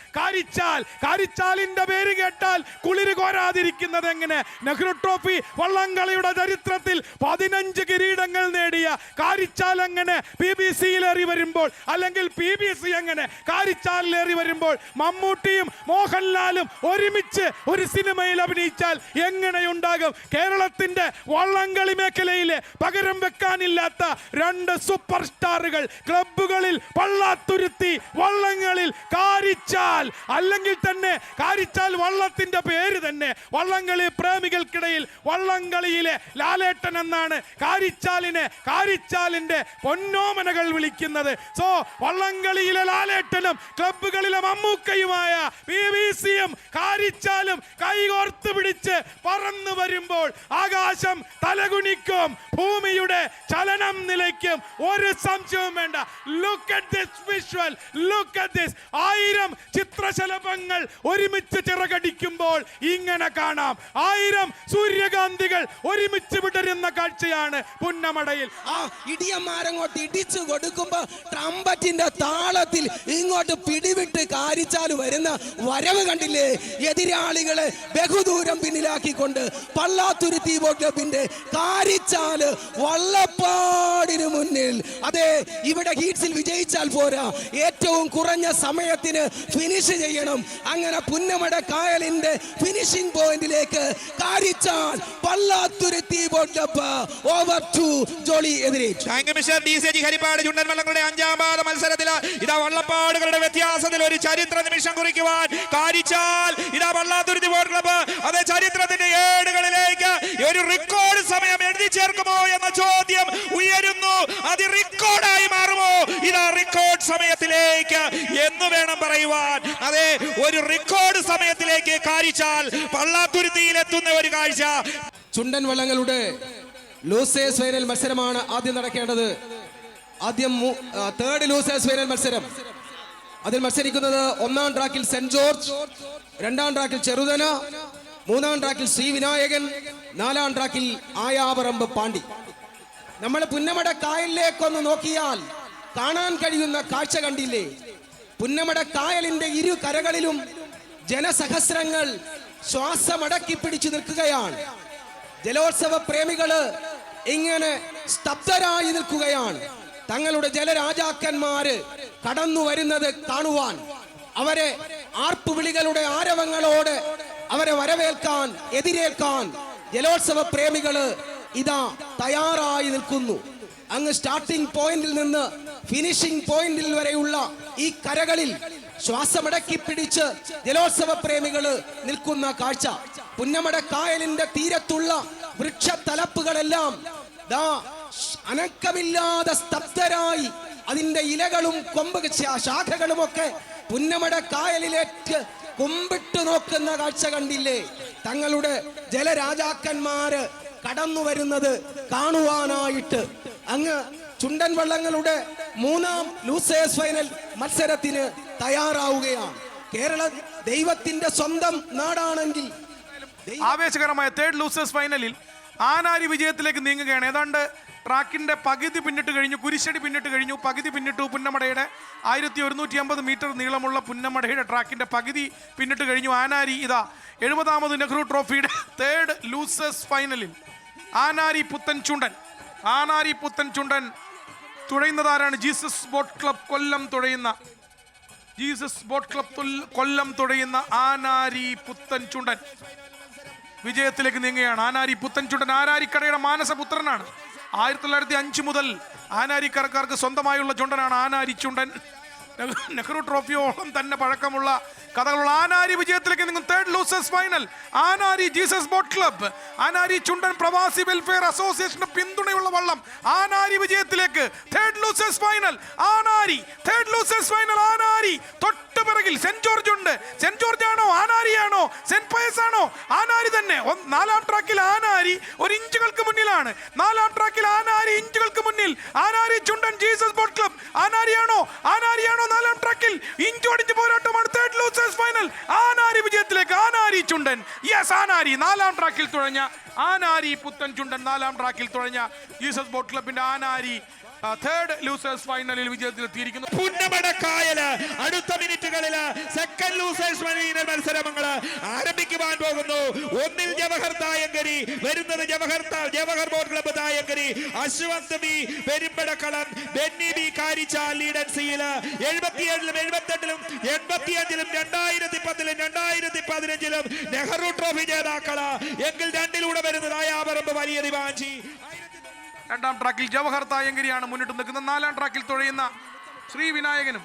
കാരിച്ചാലിന്റെ പേര് കേട്ടാൽ കുളിര് കോരാതിരിക്കുന്നത് എങ്ങനെ? നെഹ്റു ട്രോഫി വള്ളംകളിയുടെ ചരിത്രത്തിൽ 15 കിരീടങ്ങൾ നേടിയ കാരിച്ചാൽ എങ്ങനെ PBCയിലേറി വരുമ്പോൾ, അല്ലെങ്കിൽ PBC എങ്ങനെ കാരിച്ചാലിലേറി വരുമ്പോൾ മമ്മൂട്ടിയും മോഹൻലാലും ഒരുമിച്ച് ഒരു സിനിമയിൽ അഭിനയിച്ചാൽ എങ്ങനെയുണ്ടാകും? കേരളത്തിന്റെ വള്ളംകളി മേഖലയിലെ പകരം വെക്കാനില്ലാത്ത 2 സൂപ്പർ സ്റ്റാറുകൾ ക്ലബ്ബുകളിൽ പള്ളാത്തുരുത്തി, വള്ളങ്ങളിൽ കാരിച്ചാൽ. അല്ലെങ്കിൽ തന്നെ കാരിച്ചാൽ വള്ളത്തിന്റെ പേര് തന്നെ വള്ളംകളി പ്രേമികൾക്കിടയിൽ വള്ളംകളിയിലെ ലാലേട്ടൻ എന്നാണ് കാരിച്ചാലിന്റെ പൊന്നോമനകൾ വിളിക്കുന്നത്. സോ വള്ളംകളിയിലെ ലാലേട്ടനും ക്ലബ്ബുകളിലെ മമ്മൂക്കയുമായ PBCയും കാരിച്ചാലും കൈകോർത്ത് പിടിച്ച് പറന്നു വരുമ്പോൾ ആകാശം തലകുനിക്കും, ഭൂമിയുടെ ചലനം നിലയ്ക്കും. ഒരു സംശയവും വേണ്ട. Look at this visual, look at this. 1000 ചിത്രശലഭങ്ങൾ ഒരുമിച്ച് ചിറകടിക്കുമ്പോൾ ഇങ്ങനെ കാണാം. 1000 സൂര്യകാന്തികൾ ഒരുമിച്ച് വിടരുന്ന കാഴ്ചയാണ് പുന്നമടയിൽ. ആ ഇടിയന്മാരങ്ങോട്ട് ഇടിച്ചു കൊടുക്കുമ്പോ ട്രംപറ്റിന്റെ താളത്തിൽ ഇങ്ങോട്ട് പിടിവിട്ട് കാരിച്ചാല് വരുന്ന വരവ് കണ്ടില്ലേ? എതിരാളികളെ ബഹുദൂരം പിന്നിലാക്കിക്കൊണ്ട് പള്ളാത്തുരുത്തി ബോട്ട് ക്ലബിന്റെ കാരിച്ചാല് വള്ളപ്പാടിന് മുന്നിൽ. അതെ, ഇവിടെ ഹീറ്റ്സിൽ വിജയിച്ചാൽ പോരാ, ഏറ്റവും കുറഞ്ഞ സമയത്തിന് ഫിനിഷ് ചെയ്യണം. അങ്ങനെ പുന്നമട കായലിന്റെ ഫിനിഷിംഗ് പോയിന്റിലേക്ക് Karichal Pallathuruthy boat club over to Jolly എതിരെ. ഹരിപ്പാട് ചുണ്ടൻ വള്ളങ്ങളുടെ 5ാം പാദ മത്സരത്തിൽ ഇതാ വള്ളപ്പാടുകളുടെ വ്യത്യാസത്തിൽ ഒരു ചരിത്ര നിമിഷം കുറിക്കുവാൻ കാരിച്ചാൽ ഇതാ പള്ളാത്തുരുത്തി ബോട്ട് ക്ലബ്ബ് അതേ ചരിത്രത്തിന്റെ ഏടുകളിലേക്ക് ഒരു റെക്കോർഡ് സമയം എഴുതി ചേർക്കുമോ എന്ന ചോദ്യം ഉയരുന്നു. അത് റെക്കോർഡായി മാറുമോ? ഇതാ റെക്കോർഡ് സമയത്തിലേക്ക് എന്ന് വേണം പറയുവാൻ. അതെ, ഒരു റെക്കോർഡ് സമയത്തിലേക്ക് കാരിച്ചാൽ പള്ളാത്തുരുത്തിയിൽ എത്തുന്ന ഒരു കാഴ്ച. ചുണ്ടൻ വള്ളങ്ങളുടെ ലൂസേഴ്സ് ഫൈനൽ മത്സരമാണ് ആദ്യം നടക്കേണ്ടത്. ആദ്യം 3rd ലൂസേഴ്സ് ഫൈനൽ മത്സരം. അതിൽ മത്സരിക്കുന്നത് 1ാം ട്രാക്കിൽ സെന്റ് ജോർജ്, 2ാം ട്രാക്കിൽ ചെറുതന, 3ാം ട്രാക്കിൽ ശ്രീ വിനായകൻ, 4ാം ട്രാക്കിൽ ആയാപറമ്പ് പാണ്ടി. നമ്മൾ പുന്നമട കായലിലേക്കൊന്ന് നോക്കിയാൽ കാണാൻ കഴിയുന്ന കാഴ്ച കണ്ടില്ലേ? പുന്നമട കായലിന്റെ 2 കരകളിലും ജനസഹസ്രങ്ങൾ ശ്വാസമടക്കി പിടിച്ചു നിൽക്കുകയാണ്. ജലോത്സവ പ്രേമികള് ഇങ്ങനെ സ്തബ്ധരായി നിൽക്കുകയാണ്. തങ്ങളുടെ ജലരാജാക്കന്മാര് കടന്നു വരുന്നത് കാണുവാൻ, അവരെ ആർപ്പുവിളികളുടെ ആരവങ്ങളോട് അവരെ വരവേൽക്കാൻ, എതിരേൽക്കാൻ ജലോത്സവ പ്രേമികള് ഇതാ തയ്യാറായി നിൽക്കുന്നു. അങ്ങ് സ്റ്റാർട്ടിംഗ് പോയിന്റിൽ നിന്ന് ഫിനിഷിംഗ് പോയിന്റിൽ വരെയുള്ള ഈ കരകളിൽ ശ്വാസമടക്കി പിടിച്ച് ജലോത്സവ പ്രേമികള് നിൽക്കുന്ന കാഴ്ച. പുന്നമട കായലിന്റെ തീരത്തുള്ള വൃക്ഷത്തലപ്പുകളെല്ലാം ദാ അനക്കമില്ലാതെ സ്തബ്ധരായി അതിന്റെ ഇലകളും കൊമ്പ് ശാഖകളും ഒക്കെ പുന്നമട കായലിലേക്ക് കുമ്പിട്ട് നോക്കുന്ന കാഴ്ച കണ്ടില്ലേ? തങ്ങളുടെ ജലരാജാക്കന്മാര് കടന്നു വരുന്നത് കാണുവാനായിട്ട്. അങ്ങ് ചുണ്ടൻ വള്ളങ്ങളുടെ 3ാം ലൂസേഴ്സ് ഫൈനൽ മത്സരത്തിന് തയ്യാറാവുകയാണ്. കേരള ദൈവത്തിന്റെ സ്വന്തം നാടാണെങ്കിൽ ആവേശകരമായ 3rd ലൂസേഴ്സ് ഫൈനലിൽ ആനാരി വിജയത്തിലേക്ക് നീങ്ങുകയാണ്. ഏതാണ്ട് ട്രാക്കിന്റെ പകുതി പിന്നിട്ട് കഴിഞ്ഞു, കുരിശടി പിന്നിട്ട് കഴിഞ്ഞു, പകുതി പിന്നിട്ടു. പുന്നമടയുടെ 1150 മീറ്റർ നീളമുള്ള പുന്നമടയുടെ ട്രാക്കിന്റെ പകുതി പിന്നിട്ട് കഴിഞ്ഞു. ആനാരി ഇതാ 70ാമത് നെഹ്റു ട്രോഫിയുടെ 3rd ലൂസേഴ്സ് ഫൈനലിൽ ആനാരി പുത്തൻ ചുണ്ടൻ തുഴയുന്നതാരാണ്? ജീസസ് ബോട്ട് ക്ലബ് കൊല്ലം തുഴയുന്ന ആനാരി പുത്തൻ ചുണ്ടൻ വിജയത്തിലേക്ക് നീങ്ങുകയാണ്. ആനാരി പുത്തൻ ചുണ്ടൻ ആനാരിക്കടയുടെ മാനസപുത്രനാണ്. 1905 മുതൽ ആനാരിക്കരക്കാർക്ക് സ്വന്തമായുള്ള ചുണ്ടനാണ് ആനാരി ചുണ്ടൻ. നെഹ്റു ട്രോഫിയോളം തന്നെ പഴക്കമുള്ള കഥകളുള്ള ആനാരി വിജയത്തിലേക്ക് നിങ്ങൾ third losers final. Anari Jesus boat club, Anari Chundan Pravasi welfare അസോസിയേഷന്റെ പിന്തുണയുള്ള വള്ളം ആനാരി വിജയത്തിലേക്ക്. Third losers final Anari, third losers final Anari. തൊട്ട് പിറകിൽ സെന്റ് ജോർജ് ഉണ്ട്. സെന്റ് ജോർജ് ആണോ ആനാരിയാണോ സെന്റ് പയസ് ആണോ? ആനാരി തന്നെ. നാലാം ട്രാക്കിൽ ആനാരി ഒരു ഇഞ്ചുകൾക്ക് മുന്നിലാണ്. നാലാം ട്രാക്കിൽ ആനാരി ഇഞ്ചുകൾക്ക് മുന്നിൽ. ആനാരി ചുണ്ടൻ ജീസസ് ബോട്ട് ക്ലബ്ബ്. ആനാരിയാണോ നാലാം ട്രാക്കിൽ? ഇഞ്ചോടിഞ്ച് പോരാട്ടമാണ്. തേർഡ് ലൂസേഴ്സ് ഫൈനൽ ആനാരി വിജയത്തിലേക്ക്. ആനാരി ചുണ്ടൻ, യെസ് ആനാരി നാലാം ട്രാക്കിൽ തുഴഞ്ഞ ആനാരി പുത്തൻ ചുണ്ടൻ നാലാം ട്രാക്കിൽ തുഴഞ്ഞ ജീസസ് ബോട്ട് ക്ലബിന്റെ ആനാരി തേർഡ് ലൂസേഴ്സ് ഫൈനലിൽ വിജയത്തിലെത്തിയിരിക്കുന്നു. പുന്നമടക്കായല് അടുത്ത മിനിറ്റുകളിൽ സെക്കൻഡ് ലൂസേഴ്സ് ഫൈനൽ മത്സരങ്ങൾ ആരംഭിക്കുവാൻ പോകുന്നു. ഒന്നിൽ ജവഹർ തായങ്കരി വരുന്നത് Jawahar boat club Thayankari, Ashwanth B Perumbadakkalam, Benny B Karichal ലീഡൻസിയിൽ 77-ലും 78-ലും 85-ലും 2010-ലും 2015-ലും നെഹ്റു ട്രോഫി ജേതാക്കള്. എങ്കിൽ രണ്ടിലൂടെ വരുന്നത് ആയാപറമ്പ് വലിയ ദിവാഞ്ചി. രണ്ടാം ട്രാക്കിൽ ജവഹർ തായങ്കരിയാണ് മുന്നിട്ട് നിൽക്കുന്നത്. നാലാം ട്രാക്കിൽ തുഴയുന്ന ശ്രീവിനായകനും.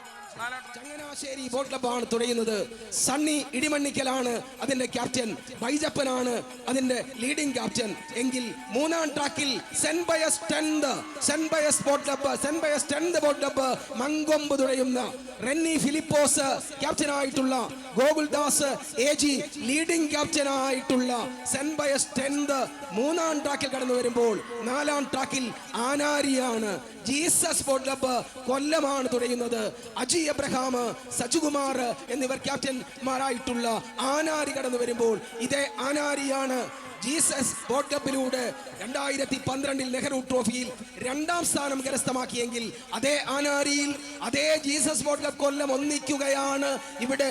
ചങ്ങനാശ്ശേരി ബോട്ട് ക്ലബ്ബാണ് തുഴയുന്നത്. സണ്ണി ഇടിമണ്ണിക്കലാണ് അതിന്റെ ക്യാപ്റ്റൻ. ബൈജപ്പനാണ് അതിന്റെ ലീഡിംഗ് ക്യാപ്റ്റൻ. എങ്കിൽ മൂന്നാം ട്രാക്കിൽ saint Pius 10th boat club, saint Pius 10th boat club Mankombu തുഴയുന്ന റെന്നി ഫിലിപ്പോസ് ക്യാപ്റ്റനായിട്ടുള്ള, ഗോകുൽദാസ് AG ലീഡിംഗ് ക്യാപ്റ്റനായിട്ടുള്ള സെന്റ് പയസ് 10th മൂന്നാം ട്രാക്കിൽ കടന്നു വരുമ്പോൾ നാലാം ട്രാക്കിൽ ആനാരിയാണ്. ജീസസ് ബോട്ട് ക്ലബ്ബ് കൊല്ലമാണ് തുഴയുന്നത്. അജി എബ്രഹാം, സജുകുമാർ എന്നിവർ ക്യാപ്റ്റന്മാരായിട്ടുള്ള ആനാരി കടന്നു വരുമ്പോൾ ഇതേ ആനാരിയാണ് ജീസസ് ബോട്ട് ക്ലബിലൂടെ 2012 നെഹ്റു ട്രോഫിയിൽ രണ്ടാം സ്ഥാനം കരസ്ഥമാക്കിയെങ്കിൽ അതേ ആനാരിയിൽ അതേ ജീസസ് ബോട്ട് ക്ലബ് കൊല്ലം ഒന്നിക്കുകയാണ്. ഇവിടെ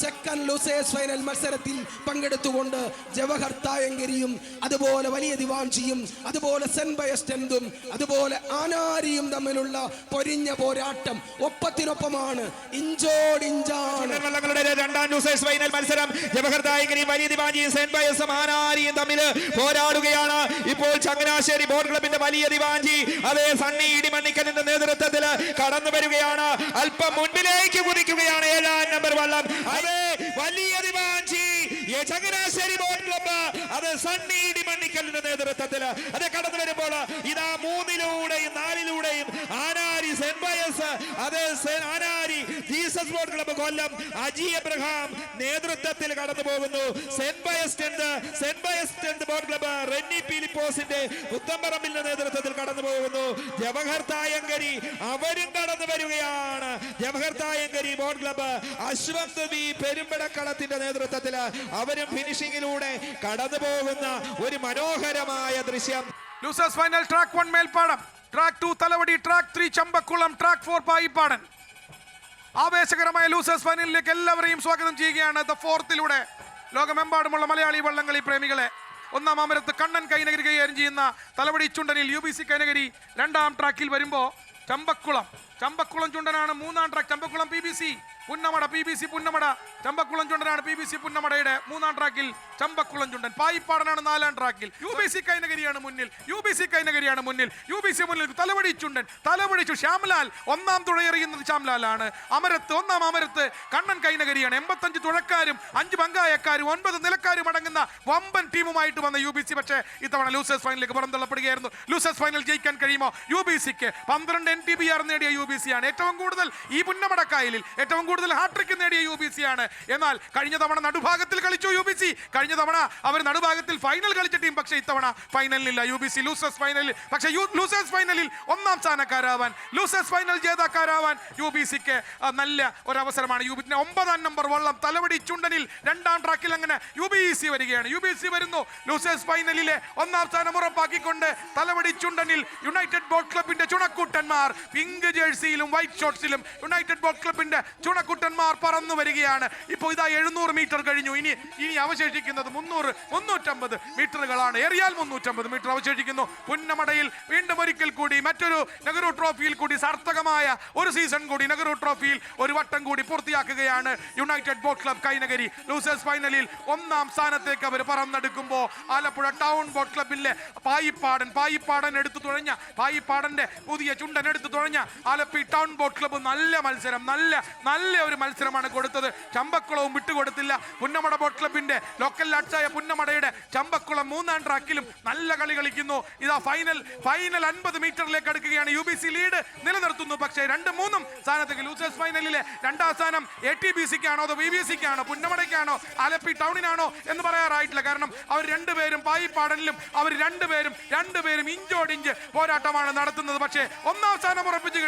സെക്കൻഡ് ലൂസേഴ്സ് ഫൈനൽ മത്സരത്തിൽ പങ്കെടുത്തുകൊണ്ട് ജവഹർ തായങ്കരിയും അതുപോലെ വലിയ ദിവാഞ്ചിയും അതുപോലെ സെന്റ് പയസ് 10th അതുപോലെ ആനാരിയും തമ്മിലുള്ള പൊരിഞ്ഞ പോരാട്ടം ഒപ്പത്തിനൊപ്പമാണ്, ഇഞ്ചോടിഞ്ചാണ്. രണ്ടാം ലൂസേഴ്സ് ഫൈനൽ മത്സരം ജവഹർ തായങ്കരിയും വലിയ ദിവാഞ്ചിയും സെന്റ് പയസും ആനാരി തമ്മിൽ പോരാടുകയാണ്. ഇപ്പോൾ ചങ്ങനാശ്ശേരി ബോട്ട് ക്ലബിന്റെ വലിയ ദിവാഞ്ചി അതേ സണ്ണി ഇടിമണ്ണിക്കലിന്റെ നേതൃത്വത്തിൽ കടന്നു വരികയാണ്. അല്പം മുൻപിലേക്ക് കുതിക്കുകയാണ് 7ാം നമ്പർ വള്ളം. അതേ വലിയ ദിവാഞ്ചി ചങ്ങനാശ്ശേരി ബോട്ട് ക്ലബ്ബ് അത് സണ്ണി ഇടിമണ്ണിക്കലിന്റെ നേതൃത്വത്തിൽ അത് കടന്നു വരുമ്പോൾ ഇതാ 3-ലൂടെയും 4-ലൂടെയും ആനാരി സെന്റ് പയസ്, അതേ Anari Jesus boat club Kollam Aji Abraham നേതൃത്വത്തിൽ കടന്നു പോകുന്നു. Saint Pius 10th boat club Renny ഫിലിപ്പോസിന്റെ പുത്തമ്പറമ്പിന്റെ നേതൃത്വത്തിൽ കടന്നു പോകുന്നു. ജവഹർ തായങ്കരി അവരും കടന്നു വരികയാണ്. Jawahar Thayankari boat club Ashwanth B പെരുമ്പടക്കളത്തിന്റെ നേതൃത്വത്തിൽ അവരും ഫിനിഷിംഗിലൂടെ കടന്നു പോകുന്ന ഒരു മനോഹരമായ ദൃശ്യം. Losers final track 1 Melpadam, track 2 Thalavady, track 3 Champakulam, track 4 Payippadan. ആവേശകരമായ ലൂസേഴ്സ് ഫൈനലിലേക്ക് എല്ലാവരെയും സ്വാഗതം ചെയ്യുകയാണ്. ദ ഫോർത്തിലൂടെ ലോകമെമ്പാടുമുള്ള മലയാളി വള്ളംകളി പ്രേമികളെ. ഒന്നാം അമരത്ത് കണ്ണൻ കൈനഗരി കൈകാര്യം ചെയ്യുന്ന തലവടി ചുണ്ടനിൽ UBC കൈനഗരി രണ്ടാം ട്രാക്കിൽ വരുമ്പോൾ ചമ്പക്കുളം ചുണ്ടനാണ് മൂന്നാം track. Champakulam PBC Punnamada, PBC Punnamada, Champakulam ചുണ്ടനാണ് PBC പുന്നമടയുടെ മൂന്നാം ട്രാക്കിൽ ചമ്പക്കുളം ചുണ്ടൻ. പായിപ്പാടനാണ് നാലാം ട്രാക്കിൽ. UBC കൈനഗരിയാണ് മുന്നിൽ. UBC മുന്നിൽ തലവടി ചുണ്ടൻ, ശ്യാംലാൽ ഒന്നാം തുഴയെറിയുന്നത് ശ്യാംലാലാണ്. ഒന്നാം അമരത്ത് കണ്ണൻ കൈനഗരിയാണ്. 85 തുഴക്കാരും 5 പങ്കായക്കാരും 9 നിലക്കാരും അടങ്ങുന്ന വമ്പൻ ടീമുമായിട്ട് വന്ന UBC പക്ഷേ ഇത്തവണ ലൂസേഴ്സ് ഫൈനലിലേക്ക് പുറന്തള്ളപ്പെടുകയായിരുന്നു. ലൂസേഴ്സ് ഫൈനൽ ജയിക്കാൻ കഴിയുമോ UBCക്ക്? 12 NTBR നേടിയ UBC ആണ്. ഏറ്റവും കൂടുതൽ ഈ പുന്നമടക്കായലിൽ ഏറ്റവും കൂടുതൽ ഹാട്രിക് നേടിയ UBC ആണ്. എന്നാൽ കഴിഞ്ഞ തവണ നടുഭാഗത്തിൽ കളിച്ചു UBC. കഴിഞ്ഞ തവണ അവർ നടുഭാഗത്തിൽ ഫൈനൽ കളിച്ച ടീം. പക്ഷേ ഇത്തവണ ഫൈനലിലില്ല UBC. ലൂസേഴ്സ് ഫൈനലിൽ പക്ഷേ ലൂസേഴ്സ് ഫൈനലിൽ ഒന്നാം സ്ഥാനക്കാരാവാൻ, ലൂസേഴ്സ് ഫൈനൽ ജേതാക്കാരാവാൻ UBCക്ക് നല്ല ഒരവസരമാണ്. 9ാം നമ്പർ വള്ളം തലവടി ചുണ്ടനിൽ രണ്ടാം ട്രാക്കിൽ അങ്ങനെ UBC വരികയാണ്. UBC വരുന്നു. ലൂസേഴ്സ് ഫൈനലിലെ ഒന്നാം സ്ഥാനം ഉറപ്പാക്കിക്കൊണ്ട് തലവടി ചുണ്ടനിൽ യുണൈറ്റഡ് ബോട്ട് ക്ലബിന്റെ ചുണക്കൂട്ടന്മാർ പിങ്ക് ജേഴ്സിയിലും വൈറ്റ് ഷോർട്സിലും യുണൈറ്റഡ് ബോട്ട് ക്ലബിന്റെ ചുണക്കുട്ടന്മാർ പറന്നു വരികയാണ്. ഇപ്പോൾ ഇതാ 700 മീറ്റർ കഴിഞ്ഞു. ഇനി അവശേഷിക്കുന്നത് 350 മീറ്ററുകളാണ്. എറിയാൽ 350 മീറ്റർ അവശേഷിക്കുന്നു. പുന്നമടയിൽ വീണ്ടും ഒരിക്കൽ കൂടി മറ്റൊരു നെഹ്റു ട്രോഫിയിൽ കൂടി സാർത്ഥകമായ ഒരു സീസൺ കൂടി നെഹ്റു ട്രോഫിയിൽ ഒരു വട്ടം കൂടി പൂർത്തിയാക്കുകയാണ് united boat club Kainakari. Losers ഫൈനലിൽ ഒന്നാം സ്ഥാനത്തേക്ക് അവർ പറന്നെടുക്കുമ്പോൾ ആലപ്പുഴ ടൗൺ ബോട്ട് ക്ലബിലെ പായിപ്പാടൻ എടുത്തു തുഴഞ്ഞ പായിപ്പാടന്റെ പുതിയ ചുണ്ടൻ എടുത്തു തുഴഞ്ഞ Alappuzha Alleppey town boat club നല്ല മത്സരം, നല്ല ഒരു മത്സരമാണ് കൊടുത്തത്. ചമ്പക്കുളവും വിട്ടുകൊടുത്തില്ല. പുന്നമട ബോട്ട് ക്ലബിന്റെ ലോക്കൽ ലാറ്റ്സായ പുന്നമടയുടെ ചമ്പക്കുളം 3-ാം ട്രാക്കിലും നല്ല കളി കളിക്കുന്നു. ഇതാ ഫൈനൽ 50 മീറ്ററിലേക്ക് അടുക്കുകയാണ്. UBC ലീഡ് നിലനിർത്തുന്നു. പക്ഷേ 2-3 സ്ഥാനത്തേക്ക് ലൂസേഴ്സ് ഫൈനലിലെ 2ാം സ്ഥാനം ATBCക്കാണോ അതോ BBCക്കാണോ പുന്നമടയ്ക്കാണോ ആലപ്പി ടൗണിനാണോ എന്ന് പറയാറായിട്ടില്ല. കാരണം അവർ രണ്ടുപേരും പായിപ്പാടലിലും അവർ രണ്ടുപേരും ഇഞ്ചോടിഞ്ച് പോരാട്ടമാണ് നടത്തുന്നത്. പക്ഷേ 1ാം സ്ഥാനം ഉറപ്പിച്ചു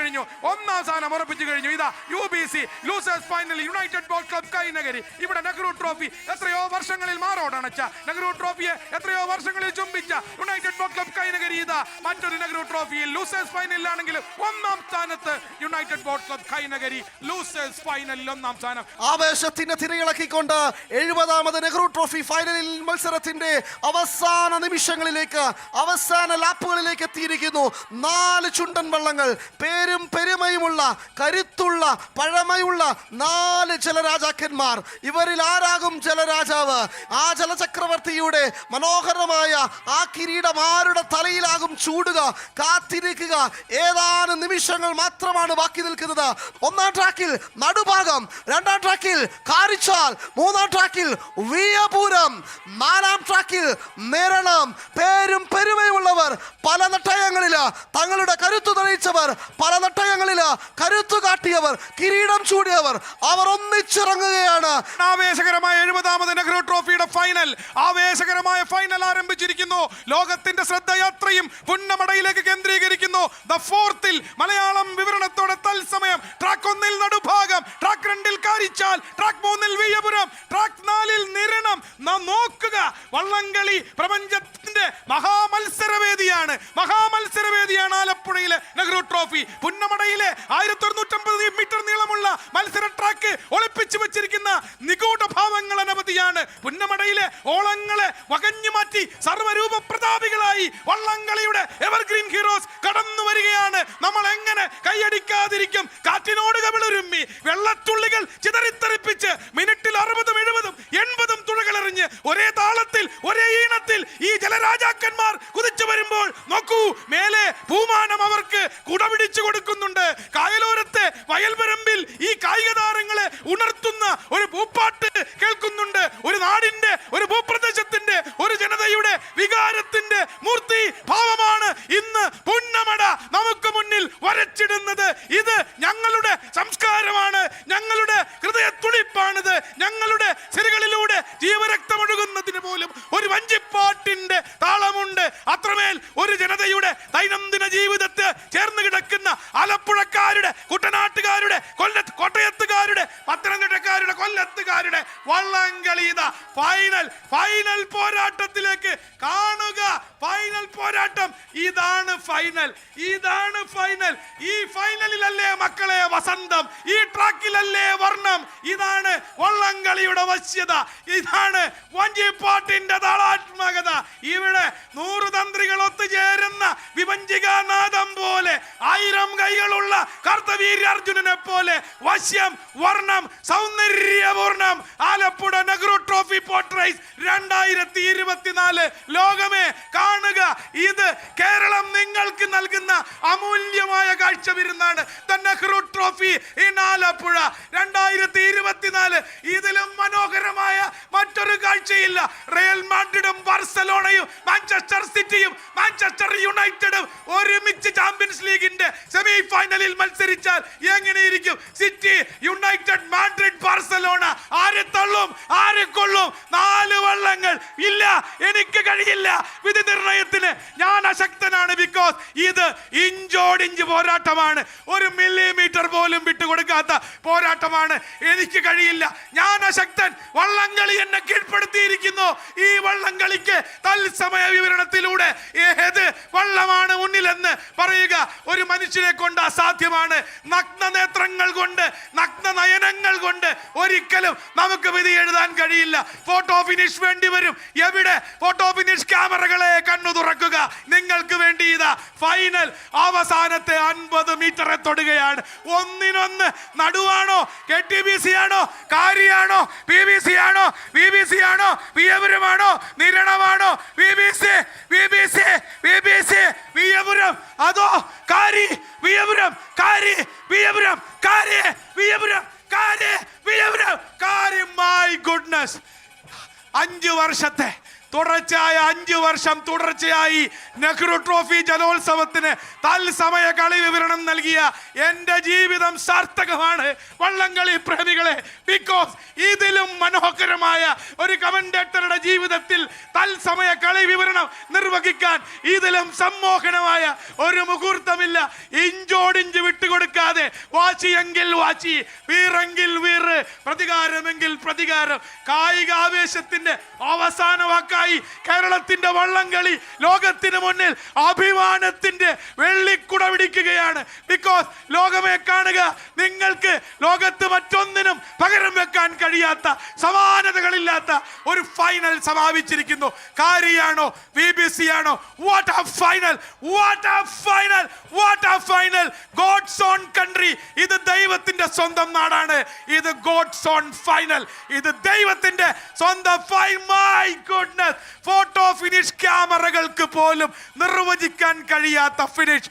കഴിഞ്ഞു. ഇതാ UBC losers final United boat club Kainakary. ഇവിടെ നെഹ്റു ട്രോഫി എത്രയോ വർഷങ്ങളിൽ മാറോടണച്ച, നെഹ്റു ട്രോഫിയെ എത്രയോ വർഷങ്ങളിൽ ചുംബിച്ച യുണൈറ്റഡ് ബോട്ട് ക്ലബ് കൈനഗരി ഇതാ മറ്റൊരു നെഹ്റു ട്രോഫിയിൽ ലൂസേഴ്സ് ഫൈനലിലാണെങ്കിലും 1ാം സ്ഥാനത്ത് United boat club Kainakari. Losers ഫൈനലിൽ 1ാം സ്ഥാനം. ആവേശത്തിന്റെ തിരയിളക്കിക്കൊണ്ട് 70ാമത് നെഹ്റു ട്രോഫി ഫൈനലിൽ മത്സരത്തിന്റെ അവസാന നിമിഷങ്ങളിലേക്ക്, അവസാന ലാപ്പുകളിലേക്ക് എത്തിയിരിക്കുന്നു. 4 ചുണ്ടൻ വള്ളങ്ങൾ, പേരും പെരുമയുമുള്ള, കരുത്തുള്ള, പഴമയുള്ള 4 ജലരാജാക്കന്മാർ. ഇവരിൽ ആരാകും ജലരാജാവ്? ആ ജലചക്രവർത്തിയുടെ മനോഹരമായ ആ കിരീടം ആരുടെ തലയിലാകും ചൂടുക? കാത്തിരിക്കുക. ഏതാനും നിമിഷങ്ങൾ മാത്രമാണ് ബാക്കി നിൽക്കുന്നത്. 1ാം ട്രാക്കിൽ നടുഭാഗം, 2ാം ട്രാക്കിൽ കാരിച്ചാൽ, 3ാം ട്രാക്കിൽ വിയപുരം, 4ാം ട്രാക്കിൽ നിരണം. പേരും പെരുമയുമുള്ളവർ, പല നട്ടയങ്ങളില് തങ്ങളുടെ കരുത്തു തെളിയിച്ചവർ, പല നട്ടയങ്ങളില് കരുത്തു കാട്ടിയവർ, കിരീടം ചൂടിയവർ, അവർ ഒന്നിച്ചിറങ്ങുകയാണ്. ആവേശകരമായ 70ാമത് നെഹ്റു ട്രോഫിയുടെ ഫൈനൽ, ആവേശകരമായ ഫൈനൽ ആരംഭിച്ചിരിക്കുന്നു. ലോകത്തിന്റെ ശ്രദ്ധയാത്രയും പുന്നമടയിലേക്ക് കേന്ദ്രീകരിക്കുന്നു. ദ ഫോർത്തിൽ മലയാളം വിവരണത്തോടെ തത്സമയം ട്രാക്ക് 1-ൽ നടുഭാഗം, ട്രാക്ക് 2-ൽ കാരിച്ചാൽ, ട്രാക്ക് 3-ൽ വിയ്യപുരം, ട്രാക്ക് 4-ൽ നിരണം. നോക്കുക, വള്ളംകളി പ്രപഞ്ചത്തിന്റെ മഹാമത്സരവേദിയാണ് ആലപ്പുഴയിലെ നെഹ്റു ട്രോഫി. പുന്നമടയിലെ 1150 മീറ്റർ നീളമുള്ള മത്സര ട്രാക്ക് ഒളിപ്പിച്ചു വെച്ചിരിക്കുന്ന നിഗൂഢ ഭാവങ്ങൾ അനവധിയാണ്. പുന്നമടയിലെ ഓളങ്ങളെ വകഞ്ഞു മാറ്റി സർവ്വരൂപ പ്രതാപികളായി വള്ളംകളിയുടെ എവർഗ്രീൻ ഹീറോസ് കടന്നു വരികയാണ്. നമ്മൾ എങ്ങനെ കൈയടിക്കാതിരിക്കും? കാറ്റിനോട് കവിളുരുമ്മി വെള്ളത്തുള്ളികൾ ചിതറിത്തെറിപ്പിച്ച് മിനിറ്റിൽ 60, 70, 80 തുഴകളെറിഞ്ഞ് ഒരേ താളത്തിൽ, ഒരേ ഈണത്തിൽ ഈ ജലരാജാക്കന്മാർ കുതിച്ചു വരുമ്പോൾ നോക്കൂ, മേലെ പൂമാനം അവർക്ക് കുടപിടിച്ചു കൊടുക്കുന്നുണ്ട്. കായലോരത്തെ വയൽപരമ്പിൽ ഈ കായിക താരങ്ങളെ ഉണർത്തുന്ന ഒരു പൂപ്പാട്ട് കേൾക്കുന്നുണ്ട്. ഒരു നാടിന്റെ, ഒരു ഭൂപ്രദേശത്തിന്റെ, ഒരു ജനതയുടെ വികാരത്തിന്റെ മൂർത്തി ഭാവമാണ് ഇന്ന് പുന്നമട നമുക്ക് മുന്നിൽ വരച്ചിടുന്നത്. ഇത് ഞങ്ങളുടെ സംസ്കാരമാണ്, ഞങ്ങളുടെ ഹൃദയത്തുടിപ്പാണിത്. ഞങ്ങളുടെ സിരകളിലൂടെ ജീവരക്തമൊഴുകുന്നതിന് പോലും ഒരു വഞ്ചിപ്പാട്ടിന്റെ താളമുണ്ട്. അത്രമേൽ ഒരു ജനതയുടെ ദൈനംദിന ജീവിതത്തെ ചേർന്ന് കിടക്കുന്ന ആലപ്പുഴക്കാരുടെ, കുട്ടനാട്ടുകാരുടെ, കോട്ടയത്തുകാരുടെ, പത്തനംതിട്ടക്കാരുടെ, കൊല്ലത്തുകാരുടെ വള്ളംകളി ഇതാ ഫൈനൽ പോരാട്ടത്തിലേക്ക് കാണുക. ഫൈനൽ പോരാട്ടം, ഇതാണ് ഫൈനൽ. ഈ ഫൈനലിലല്ലേ മക്കളെ വസന്തം, ഈ ട്രാക്കിലല്ലേ വർണ്ണം. ഇതാണ് വള്ളംകളിയുടെ വശ്യത, ഇതാണ് വഞ്ചിപ്പാട്ടിന്റെ താളാത്മകത. ഇവിടെ 100 തന്ത്രികൾ ഒത്തുചേരുന്ന വിഭജികാനാദം പോലെ, 1000 കൈകളുള്ള കർത്തവീര്യാർജുനനെ പോലെ വശ്യം, വർണ്ണം, സൗന്ദര്യപൂർണം. Alappuzha Nehru trophy boat race 2024 ലോകമേ കാണുക. ഇത് കേരളം നിങ്ങൾക്ക് നൽകുന്ന അമൂല്യമായ കാഴ്ച വിരുന്നാണ്. Nehru trophy in Alappuzha 2024. ഇതിലും മനോഹരമായ മറ്റൊരു കാഴ്ചയില്ല. റയൽ മാഡ്രിഡും ബാർസലോണയും മാഞ്ചസ്റ്റർ സിറ്റിയും മാഞ്ചസ്റ്റർ യുണൈറ്റഡും ഒരുമിച്ച് ചാമ്പ്യൻസ് ലീഗിന്റെ സെമി ഫൈനലിൽ മത്സരിച്ചാൽ എങ്ങനെയിരിക്കും? City, united, Madrid, Barcelona. ആരെ തള്ളും, ആരെ കൊള്ളും? 4 വള്ളങ്ങൾ ഇല്ല, എനിക്ക് കഴിയില്ല. വിധി നിർണയത്തിന് ഞാൻ അശക്തനാണ്. ബിക്കോസ് ഇത് ഇഞ്ചോടിഞ്ച് പോരാട്ടമാണ്. 1 മില്ലിമീറ്റർ പോലും വിട്ടുകൊടുക്കാത്ത പോരാട്ടമാണ്. എനിക്ക് കഴിയില്ല, ഞാൻ അശക്തൻ. വള്ളംകളി എന്നെ കീഴ്പ്പെടുത്തിയിരിക്കുന്നു. ഈ വള്ളംകളിക്ക് തത്സമയ വിവരണത്തിലൂടെ ഏത് വള്ളമാണ് മുന്നിലെന്ന് പറയുക ഒരു മനുഷ്യനെ കൊണ്ട് അസാധ്യമാണ്. നഗ്ന നേത്രങ്ങൾ കൊണ്ട്, നഗ്ന നയനങ്ങൾ കൊണ്ട് ഒരിക്കലും നമുക്ക് വിധി തീയതി എഴുതാൻ കഴിയില്ല. ഫോട്ടോ ഫിനിഷ് വേണ്ടി വരും. എവിടെ ഫോട്ടോ ഫിനിഷ്? ക്യാമറകളെ കണ്ണു തുറക്കുക. നിങ്ങൾക്ക് വേണ്ടി ഇതാ ഫൈനൽ അവസാനത്തെ 50 മീറ്ററെ തൊടുകയാണ്. ഒന്നിനൊന്ന് നടുവാണോ? KTBC ആണോ? കാരിയാണോ? BBC ആണോ? BBC ആണോ? വിയപുരമാണോ? നിരണമാണോ? BBC വിയപുരം അതോ കാരി വിയപുരം? കാരി വിയപുരം, കാരി വിയപുരം, കാരി വിയപുരം, കാരി. മൈ ഗുഡ്നസ്, 5 വർഷത്തെ തുടർച്ചയായ 5 വർഷം തുടർച്ചയായി നെഹ്റു ട്രോഫി ജലോത്സവത്തിന് തത്സമയ കളി വിവരണം നൽകിയ എൻ്റെ ജീവിതം സാർത്ഥകമാണ് വള്ളംകളി പ്രേമികളെ. ബിക്കോസ് ഇതിലും മനോഹരമായ ഒരു കമന്റേറ്ററുടെ ജീവിതത്തിൽ തത്സമയ കളി വിവരണം നിർവഹിക്കാൻ ഇതിലും സമ്മോഹനമായ ഒരു മുഹൂർത്തമില്ല. ഇഞ്ചോടിഞ്ച് വിട്ടുകൊടുക്കാതെ, വാശിയെങ്കിൽ വാശി, വീറെങ്കിൽ വീറ്, പ്രതികാരമെങ്കിൽ പ്രതികാരം, കായികാവേശത്തിന്റെ അവസാന വാക്കായി കേരളത്തിന്റെ വള്ളംകളി ലോകത്തിന് മുന്നിൽ അഭിമാനത്തിന്റെ വെള്ളിക്കുട പിടിക്കുകയാണ്. ബിക്കോസ് ലോകമേ കാണുക, നിങ്ങൾക്ക് ലോകത്ത് മറ്റൊന്നിനും പകരം വെക്കാൻ കഴിയാത്ത, സമാനതകളില്ലാത്ത ഒരു ഫൈനൽ സമാപിച്ചിരിക്കുന്നു. കാരിയാണോ? BBC ആണോ? What a final, what a final, what a final. God's own country. ഇത് ദൈവത്തിന്റെ സ്വന്തം നാടാണ്. ഇത് ഗോഡ്സ് ഓൺ ഫൈനൽ. ഇത് ദൈവത്തിന്റെ സ്വന്തം final. My goodness, photo finish ക്യാമറകൾക്ക് പോലും നിർവചിക്കാൻ കഴിയാത്ത ഫിനിഷ്.